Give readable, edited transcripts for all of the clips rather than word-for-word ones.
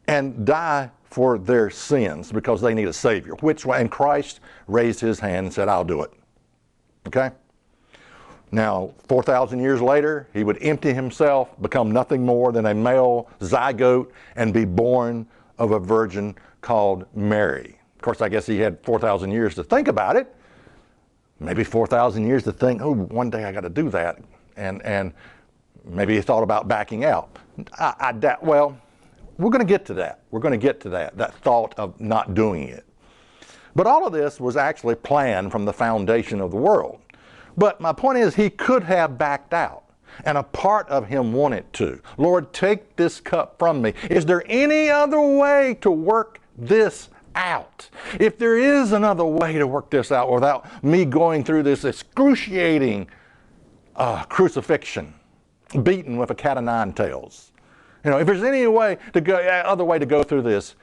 and die for their sins because they need a Savior. And Christ raised his hand and said, I'll do it. Okay? Now, 4,000 years later, he would empty himself, become nothing more than a male zygote, and be born of a virgin called Mary. Of course, I guess he had 4,000 years to think about it. Maybe 4,000 years to think, oh, one day I got to do that. And maybe he thought about backing out. I doubt, well, we're going to get to that. We're going to get to that thought of not doing it. But all of this was actually planned from the foundation of the world. But my point is, he could have backed out. And a part of him wanted to. Lord, take this cup from me. Is there any other way to work this out? If there is another way to work this out without me going through this excruciating crucifixion, beaten with a cat of nine tails. If there's any way to go, other way to go through this,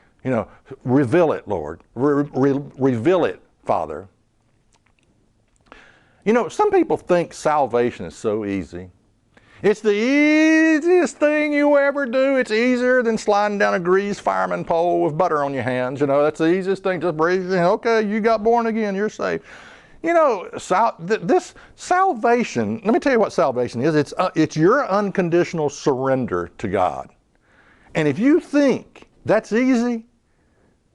reveal it, Lord. Reveal it, Father. Some people think salvation is so easy. It's the easiest thing you ever do. It's easier than sliding down a greased fireman pole with butter on your hands. That's the easiest thing. Just breathe. Okay, you got born again. You're saved. This salvation, let me tell you what salvation is. It's your unconditional surrender to God. And if you think that's easy,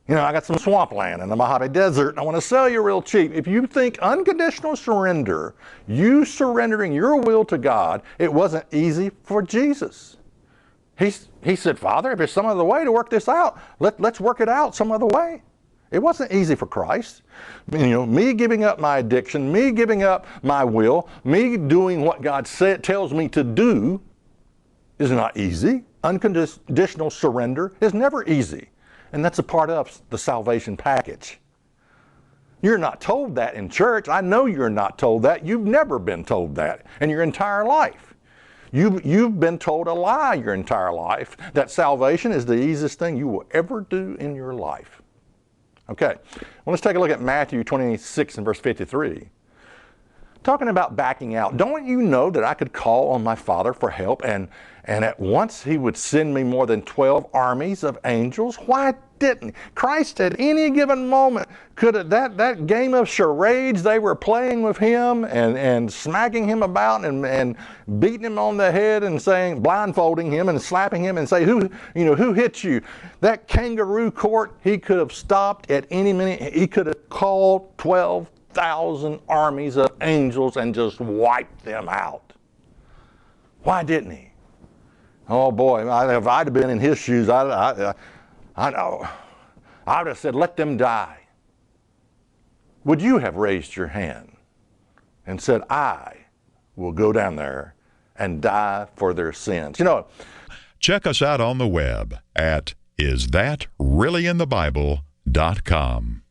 I got some swampland in the Mojave Desert and I want to sell you real cheap. If you think unconditional surrender, you surrendering your will to God, it wasn't easy for Jesus. He said, Father, if there's some other way to work this out, let's work it out some other way. It wasn't easy for Christ. Me giving up my addiction, me giving up my will, me doing what God tells me to do is not easy. Unconditional surrender is never easy. And that's a part of the salvation package. You're not told that in church. I know you're not told that. You've never been told that in your entire life. You've been told a lie your entire life, that salvation is the easiest thing you will ever do in your life. Okay, well, let's take a look at Matthew 26 and verse 53. Talking about backing out, don't you know that I could call on my Father for help and at once he would send me more than 12 armies of angels? Why didn't Christ at any given moment could have that game of charades they were playing with him and smacking him about and beating him on the head and saying, blindfolding him and slapping him and say, who hit you? That kangaroo court, he could have stopped at any minute. He could have called 12,000 armies of angels and just wiped them out. Why didn't he? Oh boy, if I'd have been in his shoes, I know. I would have said, let them die. Would you have raised your hand and said, I will go down there and die for their sins? Check us out on the web at isthatreallyinthebible.com.